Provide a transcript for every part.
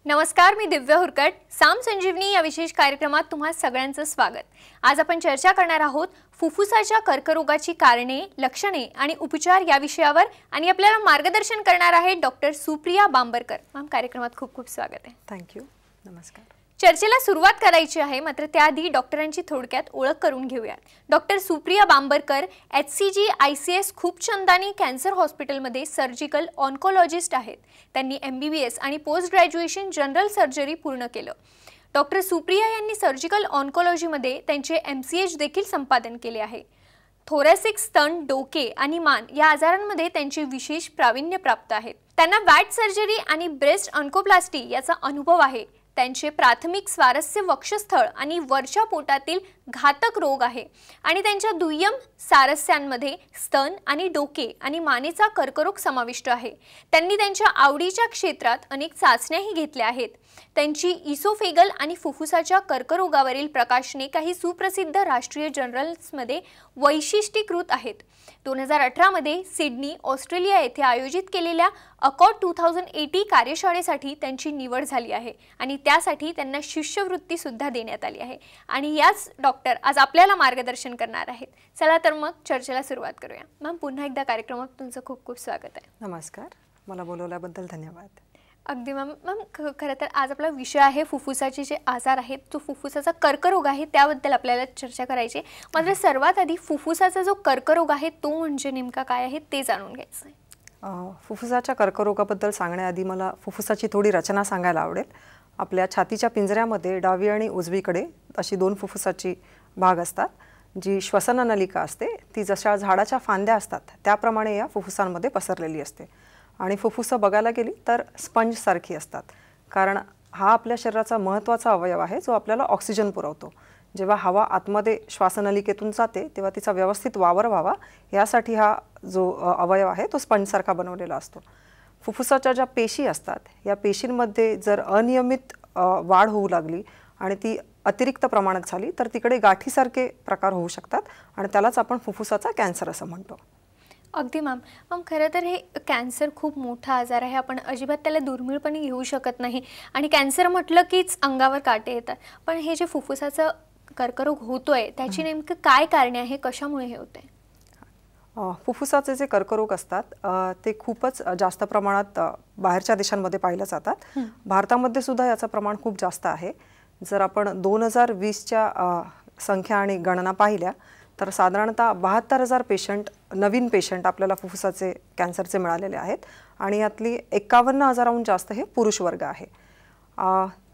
नमस्कार, मी दिव्या हुरकट. साम संजीवनी या विशेष कार्यक्रमात तुम्हा सगळ्यांचं स्वागत. आज आपण चर्चा करणार आहोत फुफ्फुसाच्या कर्करोगाची कारणे, लक्षणे आणि उपचार या विषयावर आणि आपल्याला मार्गदर्शन करणार आहेत डॉक्टर सुप्रिया बांबरकर. मॅम, कार्यक्रमात खूप खूप स्वागत आहे. थँक्यू. नमस्कार. चर्चेला सुरुवात करायची आहे, मात्र त्याआधी डॉक्टरांची थोडक्यात ओळख करून घेऊया. Doctor Supriya Bambarkar HCG ICS Khubchandani cancer हॉस्पिटलमध्ये सर्जिकल ऑन्कोलॉजिस्ट आहेत. त्यांनी MBBS आणि पोस्ट ग्रॅज्युएशन जनरल सर्जरी पूर्ण केलं. डॉक्टर सुप्रिया यांनी सर्जिकल ऑन्कोलॉजीमध्ये त्यांचे MCH देखील संपादन केले आहे. थोरॅसिक, स्तन, डोके आणि मान या आजारांमध्ये त्यांचे विशेष प्रावीण्य प्राप्त आहेत. त्यांना वॅट सर्जरी आणि ब्रेस्ट ऑन्कोप्लास्टी याचा अनुभव आहे. त्यांचे प्राथमिक स्वारस्य वक्षस्थळ आणि वरच्या पोटातील घातक रोग आहे आणि त्यांच्या दुय्यम सारस्यांमध्ये स्तन आणि डोके आणि मानेचा कर्करोग समाविष्ट आहे. त्यांनी त्यांच्या आवडीच्या क्षेत्रात अनेक चाचण्याही घेतल्या आहेत. त्यांची इसोफेगल आणि फुफ्फुसाच्या कर्करोगावरील प्रकाशने काही सुप्रसिद्ध राष्ट्रीय जर्नल्समध्ये वैशिष्ट्यीकृत आहेत. 2018 मध्ये सिडनी, ऑस्ट्रेलिया येथे आयोजित केलेल्या अकॉर्ड 2080 कार्यशाळेसाठी त्यांची निवड झाली आहे आणि त्यासाठी त्यांना शिष्यवृत्ती सुद्धा देण्यात आली आहे. आणि याच डॉक्टर आज आपल्याला मार्गदर्शन करणार आहेत. चला तर मग चर्चेला सुरुवात करूया. मॅम, पुन्हा एकदा कार्यक्रमात तुमचं खूप खूप स्वागत आहे. नमस्कार. मला बोलवल्याबद्दल धन्यवाद. अगदी मॅम. खरं तर आज आपला विषय आहे फुफ्फुसाचे जे आजार आहेत, जो फुफ्फुसाचा कर्करोग आहे त्याबद्दल आपल्याला चर्चा करायची. मात्र सर्वात आधी फुफ्फुसाचा जो कर्करोग आहे तो म्हणजे नेमका काय आहे ते जाणून घ्यायचं आहे. फुफ्फुसाच्या कर्करोगाबद्दल सांगण्याआधी मला फुफ्फुसाची थोडी रचना सांगायला आवडेल. आपल्या छातीच्या पिंजऱ्यामध्ये डावी आणि उजवीकडे अशी दोन फुफ्फुसाची भाग असतात. जी श्वसन नलिका असते ती जशा झाडाच्या फांद्या असतात त्याप्रमाणे या फुफ्फुसांमध्ये पसरलेली असते. आणि फुफ्फुसं बघायला गेली तर स्पंजसारखी असतात, कारण हा आपल्या शरीराचा महत्त्वाचा अवयव आहे जो आपल्याला ऑक्सिजन पुरवतो. जेव्हा हवा आतमध्ये श्वासनलिकेतून जाते तेव्हा तिचा व्यवस्थित वावर व्हावा यासाठी हा जो अवयव आहे तो स्पंजसारखा बनवलेला असतो. फुफ्फुसाच्या ज्या पेशी असतात या पेशींमध्ये जर अनियमित वाढ होऊ लागली आणि ती अतिरिक्त प्रमाणात झाली तर तिकडे गाठीसारखे प्रकार होऊ शकतात आणि त्यालाच आपण फुफ्फुसाचा कॅन्सर असं म्हणतो. अगदी मॅम. खरं तर हे कॅन्सर खूप मोठा आजार आहे. आपण अजिबात त्याला दुर्मिळपणे घेऊ शकत नाही आणि कॅन्सर म्हटलं कीच अंगावर काटे येतात. पण हे जे फुफ्फुसाचं कर्करोग होतोय त्याची नेमकं काय कारणे आहे, कशामुळे हे होतंय? फुफ्फुसाचे जे कर्करोग असतात ते खूपच जास्त प्रमाणात बाहेरच्या देशांमध्ये पाहिलं जातात. भारतामध्ये सुद्धा याचं प्रमाण खूप जास्त आहे. जर आपण 2020च्या संख्या आणि गणना पाहिल्या तर साधारणतः 72,000 नवीन पेशंट आपल्याला फुफ्फुसाचे कॅन्सरचे मिळालेले आहेत आणि यातली 51,000हून जास्त हे पुरुष वर्ग आहे.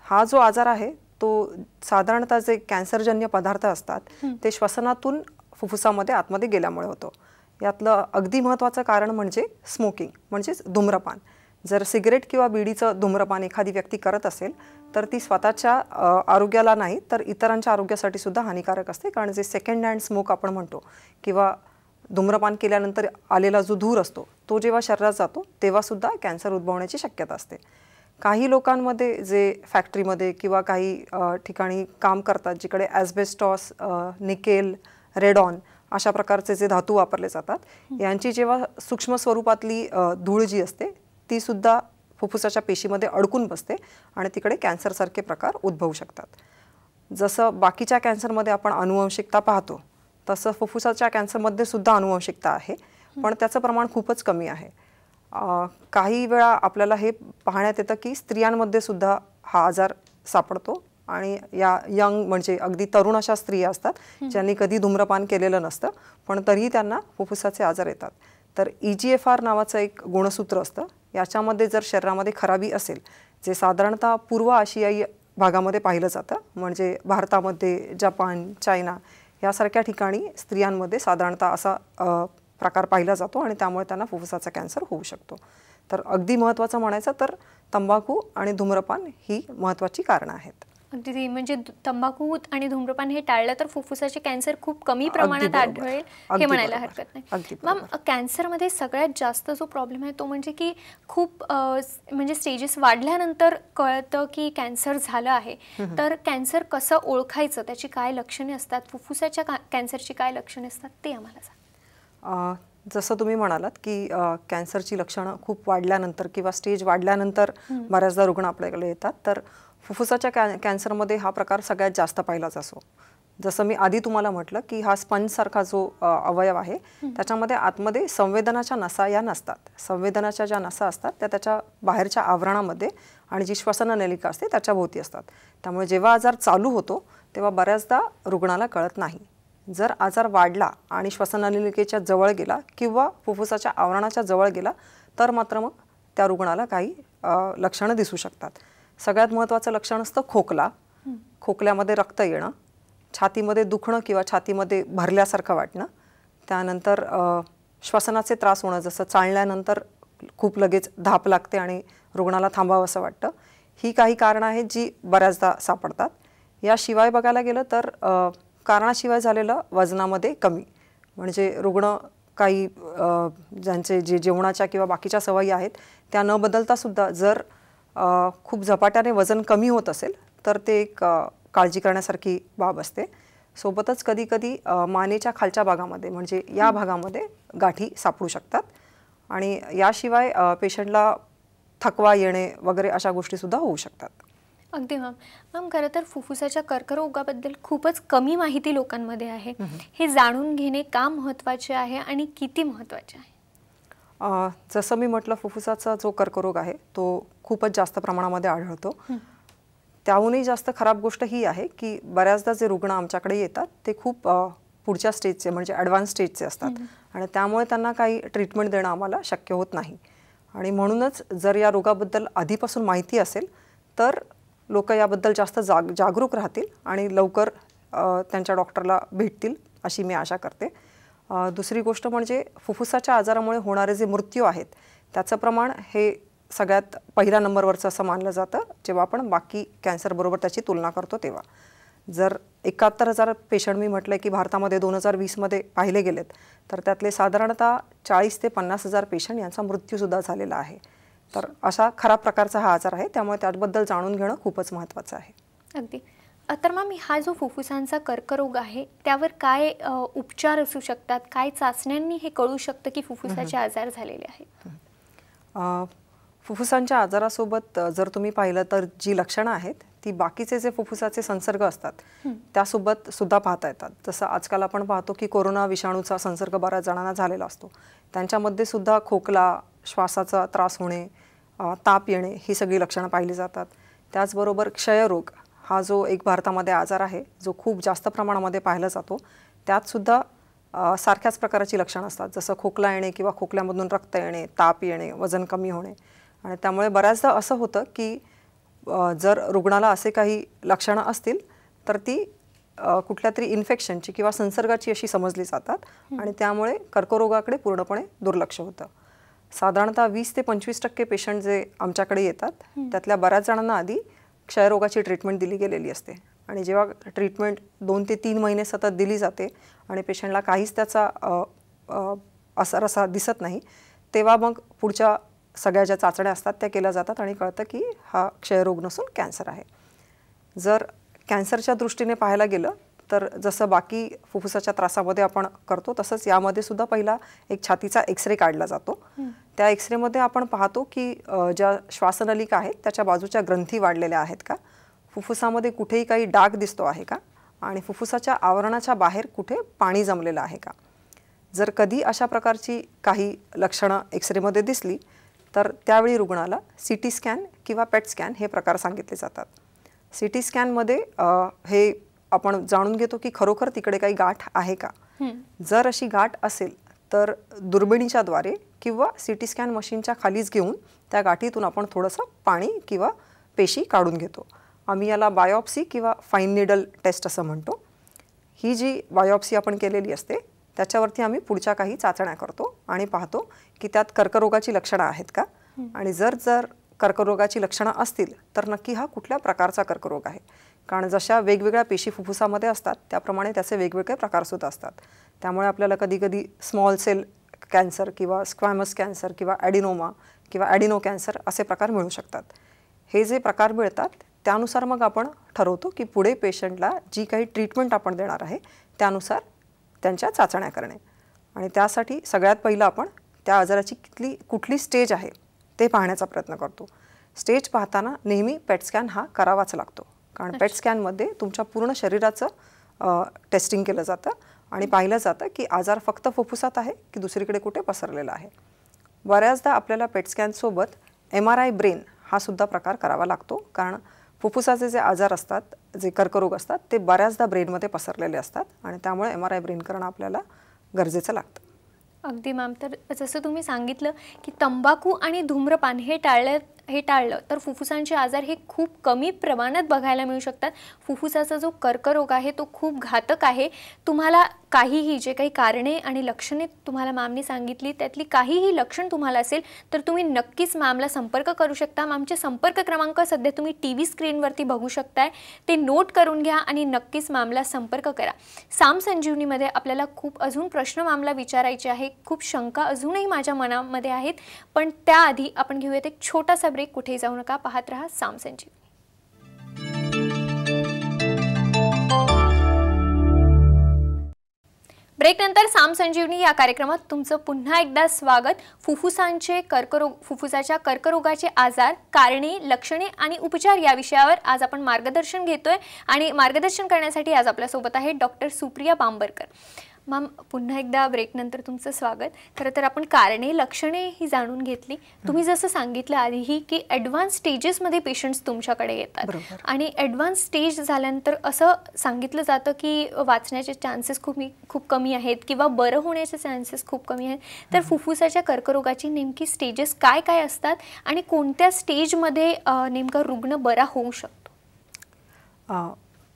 हा जो आजार आहे तो साधारणतः जे कॅन्सरजन्य पदार्थ असतात ते श्वसनातून फुफ्फुसामध्ये आतमध्ये गेल्यामुळे होतो. यातलं अगदी महत्त्वाचं कारण म्हणजे स्मोकिंग म्हणजेच धूम्रपान. जर सिगरेट किंवा बिडीचं धूम्रपान एखादी व्यक्ती करत असेल तर ती स्वतःच्या आरोग्याला नाही तर इतरांच्या आरोग्यासाठी सुद्धा हानिकारक असते, कारण जे सेकंड हँड स्मोक आपण म्हणतो किंवा धूम्रपान केल्यानंतर आलेला जो धूर असतो तो जेव्हा शरीरात जातो तेव्हा सुद्धा कॅन्सर उद्भवण्याची शक्यता असते. काही लोकांमध्ये जे फॅक्टरीमध्ये किंवा काही ठिकाणी काम करतात जिकडे ॲस्बेस्टॉस, निकेल, रेडॉन अशा प्रकारचे जे धातू वापरले जातात यांची जेव्हा सूक्ष्म स्वरूपातली धूळ जी असते ती सुद्धा फुफ्फुसाच्या पेशीमध्ये अडकून बसते आणि तिकडे कॅन्सरसारखे प्रकार उद्भवू शकतात. जसं बाकीच्या कॅन्सरमध्ये आपण अनुवंशिकता पाहतो तसं फुफ्फुसाच्या कॅन्सरमध्ये सुद्धा अनुवंशिकता आहे, पण त्याचं प्रमाण खूपच कमी आहे. काही वेळा आपल्याला हे पाहण्यात येतं की स्त्रियांमध्ये सुद्धा हा आजार सापडतो आणि या यंग म्हणजे अगदी तरुण अशा स्त्रिया असतात ज्यांनी कधी धूम्रपान केलेलं नसतं पण तरीही त्यांना फुफ्फुसाचे आजार येतात. तर EGFR नावाचं एक गुणसूत्र असतं. याच्यामध्ये जर शरीरामध्ये खराबी असेल जे साधारणतः पूर्व आशियाई भागामध्ये पाहिलं जातं, म्हणजे भारतामध्ये, जपान, चायना यासारख्या ठिकाणी स्त्रियांमध्ये साधारणतः असा प्रकार पाहिला जातो आणि त्यामुळे त्यांना फुफ्फुसाचा कॅन्सर होऊ शकतो. तर अगदी महत्त्वाचं म्हणायचं तर तंबाखू आणि धूम्रपान ही महत्त्वाची कारणं आहेत. अगदी, म्हणजे तंबाखू आणि धूम्रपान हे टाळलं तर फुफ्फुसाचे कॅन्सर खूप कमी प्रमाणात आढळेल हे म्हणायला हरकत नाही. मॅम, कॅन्सरमध्ये सगळ्यात जास्त जो प्रॉब्लेम आहे तो म्हणजे की खूप म्हणजे स्टेजेस वाढल्यानंतर कळतं की कॅन्सर झालं आहे. तर कॅन्सर कसं ओळखायचं, त्याची काय लक्षणे असतात, फुफ्फुसाच्या कॅन्सरची काय लक्षणे असतात ते आम्हाला सांगा. जसं तुम्ही म्हणालात की कॅन्सरची लक्षणं खूप वाढल्यानंतर किंवा स्टेज वाढल्यानंतर बऱ्याचदा रुग्ण आपल्याकडे येतात, तर फुफ्फुसाच्या कॅन्सरमध्ये हा प्रकार सगळ्यात जास्त पाहिलाच असो. जसं मी आधी तुम्हाला म्हटलं की हा स्पंजसारखा जो अवयव आहे त्याच्यामध्ये आतमध्ये संवेदनाच्या नसा या नसतात. संवेदनाच्या ज्या नसा असतात त्या त्याच्या बाहेरच्या आवरणामध्ये आणि जी श्वसननलिका असते त्याच्या भोवती असतात. त्यामुळे जेव्हा आजार चालू होतो तेव्हा बऱ्याचदा रुग्णाला कळत नाही. जर आजार वाढला आणि श्वसननलिकेच्या जवळ गेला किंवा फुफ्फुसाच्या आवरणाच्या जवळ गेला तर मात्र मग त्या रुग्णाला काही लक्षणं दिसू शकतात. सगळ्यात महत्त्वाचं लक्षण असतं खोकला, खोकल्यामध्ये रक्त येणं, छातीमध्ये दुखणं किंवा छातीमध्ये भरल्यासारखं वाटणं, त्यानंतर श्वसनाचे त्रास होणं, जसं चालल्यानंतर खूप लगेच धाप लागते आणि रुग्णाला थांबावं असं वाटतं. ही काही कारणं आहेत जी बऱ्याचदा सापडतात. याशिवाय बघायला गेलं तर कारणाशिवाय झालेलं वजनामध्ये कमी, म्हणजे रुग्ण काही ज्यांचे जे जेवणाच्या किंवा बाकीच्या सवयी आहेत त्या न बदलतासुद्धा जर खूप झपाट्याने वजन कमी होत असेल तर ते एक काळजी करण्यासारखी बाब असते. सोबतच कधी कधी मानेच्या खालच्या भागामध्ये म्हणजे या भागामध्ये गाठी सापडू शकतात आणि याशिवाय पेशंटला थकवा येणे वगैरे अशा गोष्टीसुद्धा होऊ शकतात. अगदी मॅम, खरं तर फुफ्फुसाच्या कर्करोगाबद्दल खूपच कमी माहिती लोकांमध्ये आहे. हे जाणून घेणे का महत्त्वाचे आहे आणि किती महत्त्वाचे आहे? जसं मी म्हटलं, फुफ्फुसाचा जो कर्करोग आहे तो खूपच जास्त प्रमाणामध्ये आढळतो. त्याहूनही जास्त खराब गोष्ट ही आहे की बऱ्याचदा जे रुग्ण आमच्याकडे येतात ते खूप पुढच्या स्टेजचे म्हणजे ॲडव्हान्स स्टेजचे असतात आणि त्यामुळे त्यांना काही ट्रीटमेंट देणं आम्हाला शक्य होत नाही. आणि म्हणूनच जर या रोगाबद्दल आधीपासून माहिती असेल तर लोक याबद्दल जास्त जागरूक राहतील आणि लवकर त्यांच्या डॉक्टरला भेटतील अशी मी आशा करते. दुसरी गोष्ट म्हणजे फुफ्फुसाच्या आजारामुळे होणारे जे मृत्यू आहेत त्याचं प्रमाण हे सगळ्यात पहिल्या नंबरवरचं असं मानलं जातं जेव्हा आपण बाकी कॅन्सरबरोबर त्याची तुलना करतो तेव्हा. जर 71,000 पेशंट मी म्हटलं की भारतामध्ये 2020मध्ये पाहिले गेलेत तर त्यातले साधारणतः 40 ते 50,000 पेशंट यांचा मृत्यूसुद्धा झालेला आहे. तर अशा खराब प्रकारचा हा आजार आहे, त्यामुळे त्याबद्दल जाणून घेणं खूपच महत्त्वाचं आहे. अगदी. तर मॅम, हा जो फुफ्फुसांचा कर्करोग आहे त्यावर काय उपचार असू शकतात? काय चाचण्यांनी हे कळू शकतं की फुफ्फुसाचे आजार झालेले आहेत? फुफ्फुसांच्या आजारासोबत जर तुम्ही पाहिलं तर जी लक्षणं आहेत ती बाकीचे जे फुफ्फुसाचे संसर्ग असतात त्यासोबत सुद्धा पाहता येतात. जसं आजकाल आपण पाहतो की कोरोना विषाणूचा संसर्ग बऱ्याच जणांना झालेला असतो. त्यांच्यामध्ये सुद्धा खोकला, श्वासाचा त्रास होणे, ताप येणे ही सगळी लक्षणं पाहिली जातात. त्याचबरोबर क्षयरोग हा जो एक भारतामध्ये आजार आहे जो खूप जास्त प्रमाणामध्ये पाहिला जातो, त्यातसुद्धा सारख्याच प्रकारची लक्षणं असतात. जसं खोकला येणे किंवा खोकल्यामधून रक्त येणे, ताप येणे, वजन कमी होणे. आणि त्यामुळे बऱ्याचदा असं होतं की जर रुग्णाला असे काही लक्षणं असतील तर ती कुठल्या तरी इन्फेक्शनची किंवा संसर्गाची अशी समजली जातात आणि त्यामुळे कर्करोगाकडे पूर्णपणे दुर्लक्ष होतं. साधारणतः 20 ते 25% पेशंट जे आमच्याकडे येतात त्यातल्या बऱ्याच जणांना आधी क्षयरोगाची ट्रीटमेंट दिली गेलेली असते आणि जेव्हा ट्रीटमेंट 2 ते 3 महिने सतत दिली जाते आणि पेशंटला काहीच त्याचा असर असा दिसत नाही, तेव्हा मग पुढच्या सगळ्या ज्या चाचण्या असतात त्या केल्या जातात आणि कळतं की हा क्षयरोग नसून कॅन्सर आहे. जर कॅन्सरच्या दृष्टीने पाहायला गेलं तर जसं बाकी फुफ्फुसाच्या त्रासामध्ये आपण करतो तसंच यामध्ये सुद्धा पहिला एक छातीचा एक्सरे काढला जातो. त्या एक्सरेमध्ये आपण पाहतो की ज्या श्वासनलिका आहेत त्याच्या बाजूच्या ग्रंथी वाढलेल्या आहेत का, फुफ्फुसामध्ये कुठेही काही डाग दिसतो आहे का आणि फुफ्फुसाच्या आवरणाच्या बाहेर कुठे पाणी जमलेलं आहे का. जर कधी अशा प्रकारची काही लक्षणं एक्सरेमध्ये दिसली तर त्यावेळी रुग्णाला CT स्कॅन किंवा पेट स्कॅन हे प्रकार सांगितले जातात. CT स्कॅनमध्ये हे आपण जाणून घेतो की खरोखर तिकडे काही गाठ आहे का. जर अशी गाठ असेल तर दुर्बिणीच्या द्वारे किंवा CT स्कॅन मशीनच्या खालीच घेऊन त्या गाठीतून आपण थोडंसं पाणी किंवा पेशी काढून घेतो. आम्ही याला बायोप्सी किंवा फाईन निडल टेस्ट असं म्हणतो. ही जी बायोप्सी आपण केलेली असते त्याच्यावरती आम्ही पुढच्या काही चाचण्या करतो आणि पाहतो की त्यात कर्करोगाची लक्षणं आहेत का आणि जर कर्करोगाची लक्षणं असतील तर नक्की हा कुठल्या प्रकारचा कर्करोग आहे. कारण जशा वेगवेगळ्या पेशी फुफ्फुसामध्ये असतात त्याप्रमाणे त्याचे वेगवेगळे प्रकारसुद्धा असतात. त्यामुळे आपल्याला कधी कधी स्मॉल सेल कॅन्सर किंवा स्क्वॅमस कॅन्सर किंवा ॲडिनोमा किंवा ॲडिनो कॅन्सर असे प्रकार मिळू शकतात. हे जे प्रकार मिळतात त्यानुसार मग आपण ठरवतो की पुढे पेशंटला जी काही ट्रीटमेंट आपण देणार आहे त्यानुसार त्यांच्या चाचण्या करणे आणि त्यासाठी सगळ्यात पहिलं आपण त्या आजाराची कुठली स्टेज आहे ते पाहण्याचा प्रयत्न करतो. स्टेज पाहताना नेहमी पेट स्कॅन हा करावाच लागतो, कारण पेट स्कॅनमध्ये तुमच्या पूर्ण शरीराचं टेस्टिंग केलं जातं आणि पाहिलं जातं की आजार फक्त फुफ्फुसात आहे की दुसरीकडे कुठे पसरलेला आहे. बऱ्याचदा आपल्याला पेट स्कॅनसोबत MRI ब्रेन हा सुद्धा प्रकार करावा लागतो, कारण फुफ्फुसाचे जे आजार असतात, जे कर्करोग असतात, ते बऱ्याचदा ब्रेनमध्ये पसरलेले असतात आणि त्यामुळे MRI ब्रेन करणं आपल्याला गरजेचं लागतं. अगदी मॅम. तर जसं तुम्ही सांगितलं की तंबाखू आणि धूम्रपान हे टाळलं तर फुफ्फुसांचे आजार हे खूप कमी प्रमाणात बघायला मिळू शकतात. फुफ्फुसाचा जो कर्करोग आहे तो खूप घातक आहे. तुम्हाला काहीही जे काही कारणे आणि लक्षणे तुम्हाला मॅमनी सांगितली, त्यातली काहीही लक्षण तुम्हाला असेल तर तुम्ही नक्कीच मॅमला संपर्क करू शकता. मॅमचे संपर्क क्रमांक सध्या तुम्ही TV स्क्रीनवरती बघू शकताय, ते नोट करून घ्या आणि नक्कीच मॅमला संपर्क करा. साम संजीवनीमध्ये आपल्याला खूप अजून प्रश्न मॅमला विचारायचे आहे, खूप शंका अजूनही माझ्या मनामध्ये आहेत, पण त्याआधी आपण घेऊयात एक छोटासा ब्रेक. कुठेही जाऊ नका, पाहत रहा साम संजीवनी. ब्रेक नंतर साम संजीवनी या कार्यक्रमात तुमचं पुन्हा एकदा स्वागत. फुफ्फुसाच्या कर्करोगाचे आजार, कारणे, लक्षणे आणि उपचार या विषयावर आज आपण मार्गदर्शन घेतोय आणि मार्गदर्शन करण्यासाठी आज आपल्यासोबत आहे डॉक्टर सुप्रिया बांबरकर. मॅम, पुन्हा एकदा ब्रेक नंतर तुमचं स्वागत. खरं तर आपण कारणे, लक्षणे ही जाणून घेतली. तुम्ही जसं सांगितलं आधीही की ॲडव्हान्स स्टेजेसमध्ये पेशंट्स तुमच्याकडे येतात आणि ॲडव्हान्स स्टेज झाल्यानंतर असं सांगितलं जातं की वाचण्याचे चान्सेस खूप कमी आहेत किंवा बरं होण्याचे चान्सेस खूप कमी आहेत. तर फुफ्फुसाच्या कर्करोगाची नेमकी स्टेजेस काय काय असतात आणि कोणत्या स्टेजमध्ये नेमका रुग्ण बरा होऊ शकतो?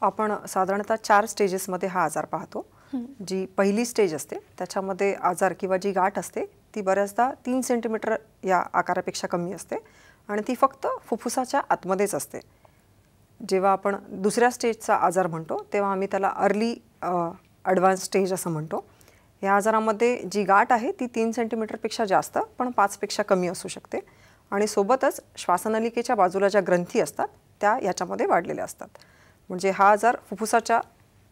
आपण साधारणतः 4 स्टेजेसमध्ये हा आजार पाहतो. जी पहिली स्टेज असते त्याच्यामध्ये आजार किंवा जी गाठ असते ती बऱ्याचदा 3 सेंटीमीटर या आकारापेक्षा कमी असते आणि ती फक्त फुफ्फुसाच्या आतमध्येच असते. जेव्हा आपण दुसऱ्या स्टेजचा आजार म्हणतो तेव्हा आम्ही त्याला अर्ली ॲडव्हान्स स्टेज असं म्हणतो. या आजारामध्ये जी गाठ आहे ती 3 सेंटीमीटरपेक्षा जास्त पण 5 पेक्षा कमी असू शकते आणि सोबतच श्वासनलिकेच्या बाजूला ज्या ग्रंथी असतात त्या याच्यामध्ये वाढलेल्या असतात. म्हणजे हा आजार फुफ्फुसाच्या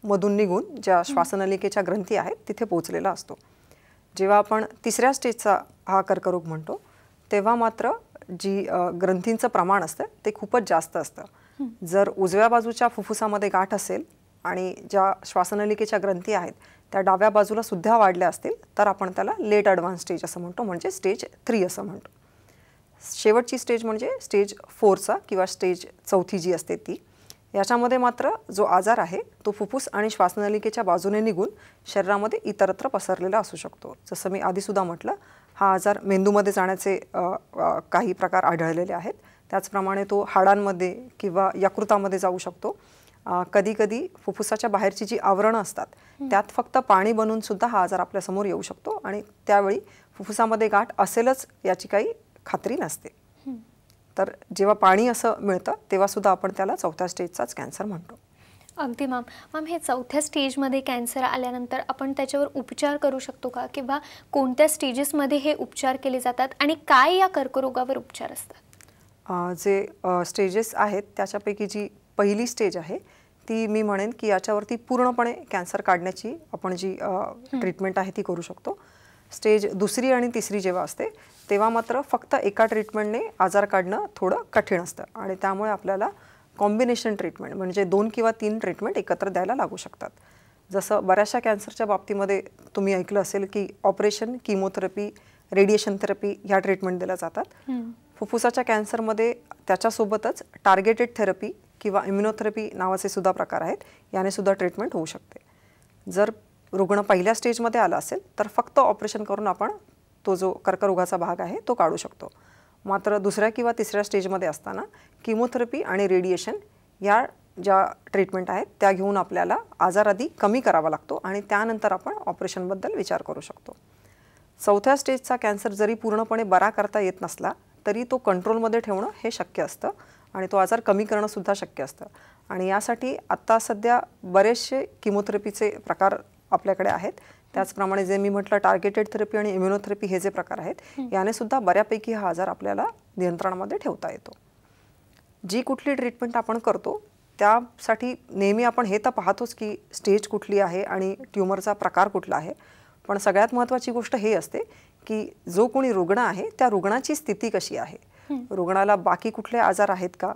मधून निघून ज्या श्वासनलिकेच्या ग्रंथी आहेत तिथे पोहोचलेला असतो. जेव्हा आपण तिसऱ्या स्टेजचा हा कर्करोग म्हणतो तेव्हा मात्र जी ग्रंथींचं प्रमाण असतं ते खूपच जास्त असतं. जर उजव्या बाजूच्या फुफ्फुसामध्ये गाठ असेल आणि ज्या श्वासनलिकेच्या ग्रंथी आहेत त्या डाव्या बाजूला सुद्धा वाढल्या असतील तर आपण त्याला लेट ॲडव्हान्स स्टेज असं म्हणतो, म्हणजे स्टेज 3 असं म्हणतो. शेवटची स्टेज म्हणजे स्टेज 4चा किंवा स्टेज 4थी जी असते ती. याच्यामध्ये मात्र जो आजार आहे तो फुफ्फुस आणि श्वासनलिकेच्या बाजूने निघून शरीरामध्ये इतरत्र पसरलेला असू शकतो. जसं मी आधीसुद्धा म्हटलं, हा आजार मेंदूमध्ये जाण्याचे काही प्रकार आढळलेले आहेत. त्याचप्रमाणे तो हाडांमध्ये किंवा यकृतामध्ये जाऊ शकतो. कधीकधी फुफ्फुसाच्या बाहेरची जी आवरणं असतात त्यात फक्त पाणी बनून सुद्धा हा आजार आपल्यासमोर येऊ शकतो आणि त्यावेळी फुफ्फुसामध्ये गाठ असेलच याची काही खात्री नसते. तर जेव्हा पाणी असं मिळतं तेव्हा सुद्धा आपण त्याला 4थ्या स्टेजचाच कॅन्सर म्हणतो. अगदी मॅम, हे 4थ्या स्टेजमध्ये कॅन्सर आल्यानंतर आपण त्याच्यावर उपचार करू शकतो का, किंवा कोणत्या स्टेजेसमध्ये हे उपचार केले जातात आणि काय या कर्करोगावर उपचार असतात? जे स्टेजेस आहेत त्याच्यापैकी जी पहिली स्टेज आहे ती मी म्हणेन की याच्यावरती पूर्णपणे कॅन्सर काढण्याची आपण जी ट्रीटमेंट आहे ती करू शकतो. स्टेज 2री आणि 3री जेव्हा असते तेव्हा मात्र फक्त एका ट्रीटमेंटने आजार काढणं थोडं कठीण असतं आणि त्यामुळे आपल्याला कॉम्बिनेशन ट्रीटमेंट म्हणजे 2 किंवा 3 ट्रीटमेंट एकत्र द्यायला लागू शकतात. जसं बऱ्याचशा कॅन्सरच्या बाबतीमध्ये तुम्ही ऐकलं असेल की ऑपरेशन, किमोथेरपी, रेडिएशन थेरपी ह्या ट्रीटमेंट दिल्या जातात. फुफ्फुसाच्या कॅन्सरमध्ये त्याच्यासोबतच टार्गेटेड थेरपी किंवा इम्युनोथेरपी नावाचे सुद्धा प्रकार आहेत, याने सुद्धा ट्रीटमेंट होऊ शकते. जर रुग्ण पहिल्या स्टेजमध्ये आला असेल तर फक्त ऑपरेशन करून आपण तो जो कर्करोगाचा भाग आहे तो काढू शकतो. मात्र 2ऱ्या किंवा 3ऱ्या स्टेजमध्ये असताना किमोथेरपी आणि रेडिएशन या ज्या ट्रीटमेंट आहेत त्या घेऊन आपल्याला आजार आधी कमी करावा लागतो आणि त्यानंतर आपण ऑपरेशनबद्दल विचार करू शकतो. 4थ्या स्टेजचा कॅन्सर जरी पूर्णपणे बरा करता येत नसला तरी तो कंट्रोलमध्ये ठेवणं हे शक्य असतं आणि तो आजार कमी करणं सुद्धा शक्य असतं. आणि यासाठी आत्ता सध्या बरेचसे किमोथेरपीचे प्रकार आपल्याकडे आहेत. त्याचप्रमाणे जे मी म्हटलं टार्गेटेड थेरपी आणि इम्युनोथेरपी हे जे प्रकार आहेत याने सुद्धा बऱ्यापैकी हा आजार आपल्याला नियंत्रणामध्ये ठेवता येतो. जी कुठली ट्रीटमेंट आपण करतो त्यासाठी नेहमी आपण हे तर पाहतोच की स्टेज कुठली आहे आणि ट्यूमरचा प्रकार कुठला आहे, पण सगळ्यात महत्त्वाची गोष्ट हे असते की जो कोणी रुग्ण आहे त्या रुग्णाची स्थिती कशी आहे, रुग्णाला बाकी कुठले आजार आहेत का,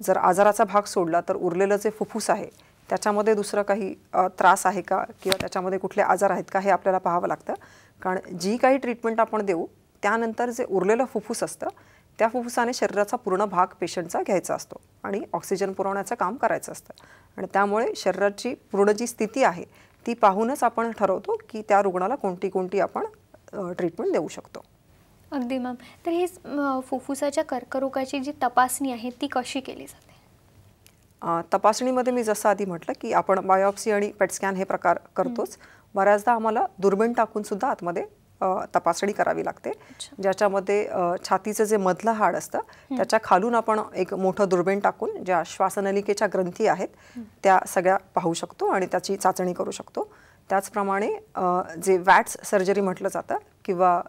जर आजाराचा भाग सोडला तर उरलेलं जे फुफ्फुस आहे त्याच्यामध्ये दुसरं काही त्रास आहे का किंवा त्याच्यामध्ये कुठले आजार आहेत का हे आपल्याला पाहावं लागतं. कारण जी काही ट्रीटमेंट आपण देऊ त्यानंतर जे उरलेलं फुफ्फुस असतं त्या फुफ्फुसाने शरीराचा पूर्ण भाग पेशंटचा घ्यायचा असतो आणि ऑक्सिजन पुरवण्याचं काम करायचं असतं. आणि त्यामुळे शरीराची पूर्ण जी स्थिती आहे ती पाहूनच आपण ठरवतो की त्या रुग्णाला कोणती कोणती आपण ट्रीटमेंट देऊ शकतो. अगदी मॅम. तर हे फुफ्फुसाच्या कर्करोगाची जी तपासणी आहे ती कशी केली जाते? तपासणीमध्ये मी जसं आधी म्हटलं की आपण बायोप्सी आणि पेट स्कॅन हे प्रकार करतोच. बऱ्याचदा आम्हाला दुर्बीण टाकून सुद्धा आतमध्ये तपासणी करावी लागते, ज्याच्यामध्ये छातीचं जे मधलं हाड असतं त्याच्या खालून आपण एक मोठं दुर्बीण टाकून ज्या श्वासनलिकेच्या ग्रंथी आहेत त्या सगळ्या पाहू शकतो आणि त्याची चाचणी करू शकतो. त्याचप्रमाणे जे वॅट्स सर्जरी म्हटलं जातं किंवा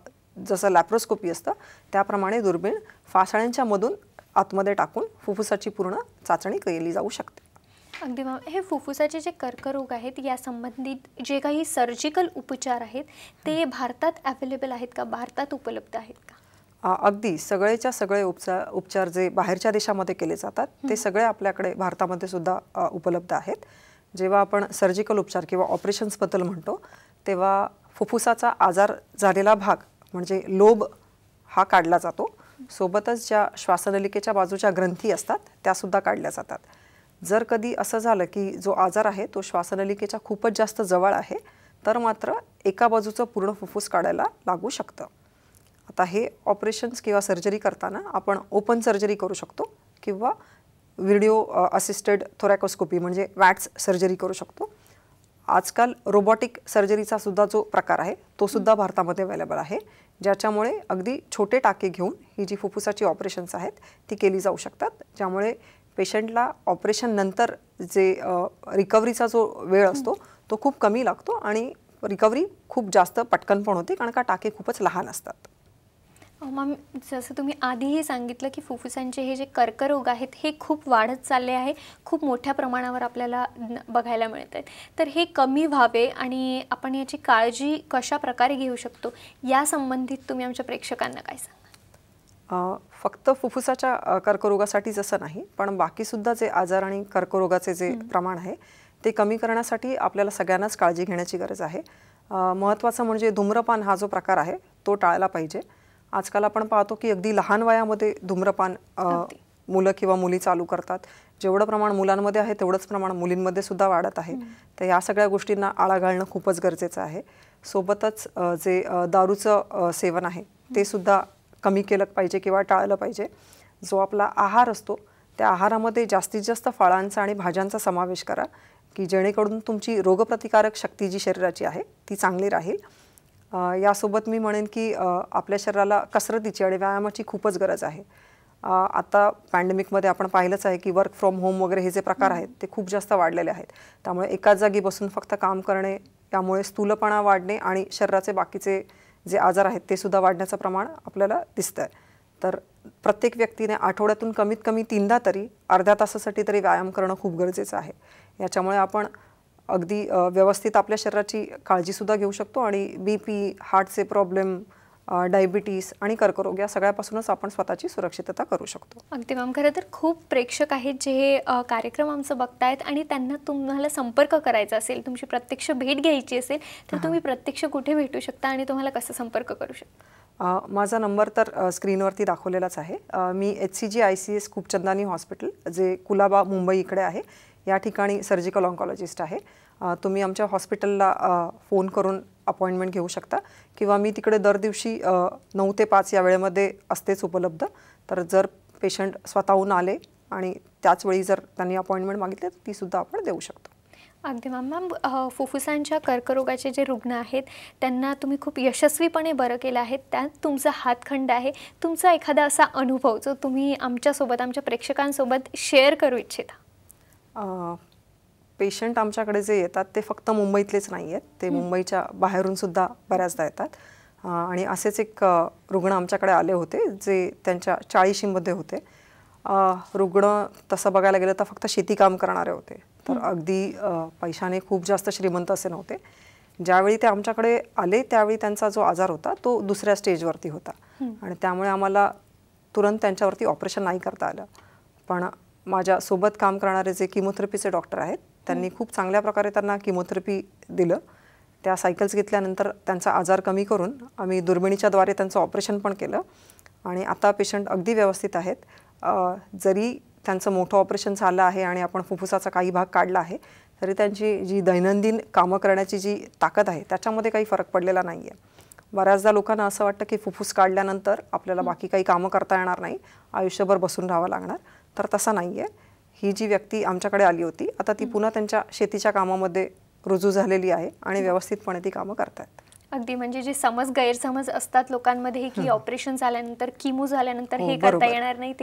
जसं लॅप्रोस्कोपी असतं त्याप्रमाणे दुर्बीण फासाळ्यांच्या मधून आतमध्ये टाकून फुफ्फुसाची पूर्ण चाचणी केली जाऊ शकते. अगदी मॅम. हे फुफ्फुसाचे जे कर्करोग आहेत या संबंधित जे काही सर्जिकल उपचार आहेत ते भारतात अवेलेबल आहेत का, भारतात उपलब्ध आहेत का? अगदी सगळेच्या सगळे उपचार जे बाहेरच्या देशामध्ये केले जातात ते सगळे आपल्याकडे भारतामध्ये सुद्धा उपलब्ध आहेत. जेव्हा आपण सर्जिकल उपचार किंवा ऑपरेशन्सबद्दल म्हणतो तेव्हा फुफ्फुसाचा आजार झालेला भाग म्हणजे लोब हा काढला जातो, सोबतच ज्या श्वासनलिकेच्या बाजूच्या ग्रंथी असतात त्यासुद्धा काढल्या जातात. जर कधी असं झालं की जो आजार आहे तो श्वासनलिकेच्या खूपच जास्त जवळ आहे तर मात्र एका बाजूचं पूर्ण फुफ्फुस काढायला लागू शकतं. आता हे ऑपरेशन्स किंवा सर्जरी करताना आपण ओपन सर्जरी करू शकतो किंवा व्हिडिओ असिस्टेड थोरॅकोस्कोपी म्हणजे वॅट्स सर्जरी करू शकतो. आजकाल रोबोटिक सर्जरीचा सुद्धा जो प्रकार आहे तो सुद्धा भारतामध्ये अवेलेबल आहे, ज्याच्यामुळे अगदी छोटे टाके घेऊन ही जी फुफ्फुसाची ऑपरेशन्स आहेत ती केली जाऊ शकतात, ज्यामुळे पेशंटला ऑपरेशन नंतर जे रिकव्हरीचा जो वेळ असतो तो खूप कमी लागतो आणि रिकव्हरी खूप जास्त पटकन पण होते कारण का टाके खूपच लहान असतात. मॅम, जसं तुम्ही आधीही सांगितलं की फुफ्फुसांचे हे जे कर्करोग आहेत हे खूप वाढत चालले आहे, खूप मोठ्या प्रमाणावर आपल्याला बघायला मिळत आहेत. तर हे कमी व्हावे आणि आपण याची काळजी कशा प्रकारे घेऊ शकतो या संबंधित तुम्ही आमच्या प्रेक्षकांना काय सांगा? फक्त फुफ्फुसाच्या कर्करोगासाठी जसं नाही पण बाकीसुद्धा जे आजार आणि कर्करोगाचे जे प्रमाण आहे ते कमी करण्यासाठी आपल्याला सगळ्यांनाच काळजी घेण्याची गरज आहे. महत्त्वाचं म्हणजे धूम्रपान हा जो प्रकार आहे तो टाळला पाहिजे. आजकाल आपण पाहतो की अगदी लहान वयामध्ये धूम्रपान मुलं किंवा मुली चालू करतात. जेवढं प्रमाण मुलांमध्ये आहे तेवढंच प्रमाण मुलींमध्ये सुद्धा वाढत आहे. तर या सगळ्या गोष्टींना आळा घालणं खूपच गरजेचं आहे. सोबतच जे दारूचं सेवन आहे ते सुद्धा कमी केलं पाहिजे किंवा टाळलं पाहिजे. जो आपला आहार असतो त्या आहारामध्ये जास्तीत जास्त फळांचा आणि भाज्यांचा समावेश करा की जेणेकरून तुमची रोगप्रतिकारक शक्ती जी शरीराची आहे ती चांगली राहील. यासोबत मी म्हणेन की आपल्या शरीराला कसरतीची आणि व्यायामाची खूपच गरज आहे. आता पॅन्डेमिकमध्ये आपण पाहिलंच आहे की वर्क फ्रॉम होम वगैरे हे जे प्रकार आहेत ते खूप जास्त वाढलेले आहेत. त्यामुळे एकाच जागी बसून फक्त काम करणे त्यामुळे स्थूलपणा वाढणे आणि शरीराचे बाकीचे जे आजार आहेत ते सुद्धा वाढण्याचं प्रमाण आपल्याला दिसतंय. तर प्रत्येक व्यक्तीने आठवड्यातून कमीत कमी 3दा तरी अर्ध्या तासासाठी तरी व्यायाम करणं खूप गरजेचं आहे. याच्यामुळे आपण अगदी व्यवस्थित आपल्या शरीराची काळजीसुद्धा घेऊ शकतो आणि BP, हार्टचे प्रॉब्लेम, डायबिटीस आणि कर्करोग या सगळ्यापासूनच आपण स्वतःची सुरक्षितता करू शकतो. अगदी मॅम. खरं तर खूप प्रेक्षक आहेत जे हे कार्यक्रम आमचं बघतायत आणि त्यांना तुम्हाला संपर्क करायचा असेल, तुमची प्रत्यक्ष भेट घ्यायची असेल तर तुम्ही प्रत्यक्ष कुठे भेटू शकता आणि तुम्हाला कसं संपर्क करू शकता? माझा नंबर तर स्क्रीनवरती दाखवलेलाच आहे. मी HCG ICS खूपचंदानी हॉस्पिटल जे कुलाबा मुंबई इकडे आहे या ठिकाणी सर्जिकल ऑन्कॉलॉजिस्ट आहे. तुम्ही आमच्या हॉस्पिटलला फोन करून अपॉइंटमेंट घेऊ शकता किंवा मी तिकडे दर दिवशी 9 ते 5 या वेळेमध्ये असतेच उपलब्ध. तर जर पेशंट स्वतःहून आले आणि त्याच वेळी जर त्यांनी अपॉइंटमेंट मागितली तर तीसुद्धा आपण देऊ शकतो. अगदी मॅम. फुफ्फुसांच्या कर्करोगाचे जे रुग्ण आहेत त्यांना तुम्ही खूप यशस्वीपणे बरं केलं आहे, त्यात तुमचा हातखंड आहे. तुमचा एखादा असा अनुभव जो तुम्ही आमच्यासोबत आमच्या प्रेक्षकांसोबत शेअर करू इच्छिता? पेशंट आमच्याकडे जे येतात ते फक्त मुंबईतलेच नाही आहेत, ते मुंबईच्या बाहेरून सुद्धा बऱ्याचदा येतात. आणि असेच एक रुग्ण आमच्याकडे आले होते जे त्यांच्या 40मध्ये होते. रुग्ण तसं बघायला गेलं तर फक्त शेती काम करणारे होते. तर अगदी पैशाने खूप जास्त श्रीमंत असे नव्हते. ज्यावेळी ते आमच्याकडे आले त्यावेळी त्यांचा जो आजार होता तो दुसऱ्या स्टेजवरती होता आणि त्यामुळे आम्हाला तुरंत त्यांच्यावरती ऑपरेशन नाही करता आलं. पण माझ्यासोबत काम करणारे जे किमोथेरपीचे डॉक्टर आहेत त्यांनी खूप चांगल्या प्रकारे त्यांना किमोथेरपी दिलं. त्या सायकल्स घेतल्यानंतर त्यांचा आजार कमी करून आम्ही दुर्बिणीच्याद्वारे त्यांचं ऑपरेशन पण केलं आणि आता पेशंट अगदी व्यवस्थित आहेत. जरी त्यांचं मोठं ऑपरेशन झालं आहे आणि आपण फुफ्फुसाचा काही भाग काढला आहे तरी त्यांची जी दैनंदिन कामं करण्याची जी ताकद आहे त्याच्यामध्ये काही फरक पडलेला नाही आहे. बऱ्याचदा लोकांना असं वाटतं की फुफ्फुस काढल्यानंतर आपल्याला बाकी काही कामं करता येणार नाही, आयुष्यभर बसून राहावं लागणार, तर तसं नाही आहे. ही जी व्यक्ती आमच्याकडे आली होती आता ती पुन्हा त्यांच्या शेतीच्या कामामध्ये रुजू झालेली आहे आणि व्यवस्थितपणे ती कामं करतात. अगदी म्हणजे जे गैरसमज असतात लोकांमध्ये की ऑपरेशन झाल्यानंतर किमो झाल्यानंतर हे करता येणार नाही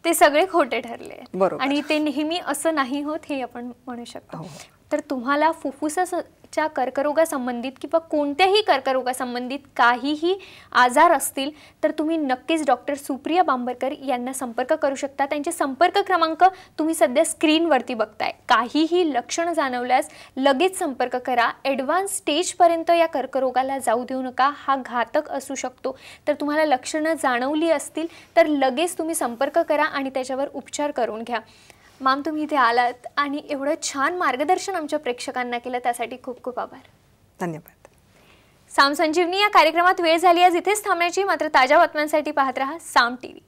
ते सगळे खोटे ठरले आणि ते नेहमी असं नाही होत हे आपण म्हणू शकतो. तर तुम्हाला फुफ्फुसाच्या कर्करोगासंबंधित किंवा कोणत्याही कर्करोगासंबंधित काहीही आजार असतील तर तुम्ही नक्कीच डॉक्टर सुप्रिया बांबरकर यांना संपर्क करू शकता. त्यांचे संपर्क क्रमांक तुम्ही सध्या स्क्रीनवरती बघताय. काहीही लक्षण जाणवल्यास लगेच संपर्क करा. ॲडव्हान्स स्टेजपर्यंत या कर्करोगाला जाऊ देऊ नका, हा घातक असू शकतो. तर तुम्हाला लक्षणं जाणवली असतील तर लगेच तुम्ही संपर्क करा आणि त्याच्यावर उपचार करून घ्या. मॅम, तुम्ही इथे आलात आणि एवढं छान मार्गदर्शन आमच्या प्रेक्षकांना केलं त्यासाठी खूप खूप आभार. धन्यवाद. साम संजीवनी या कार्यक्रमात वेळ झाली आज इथेच थांबण्याची. मात्र ताज्या बातम्यांसाठी पाहत रहा साम टीव्ही.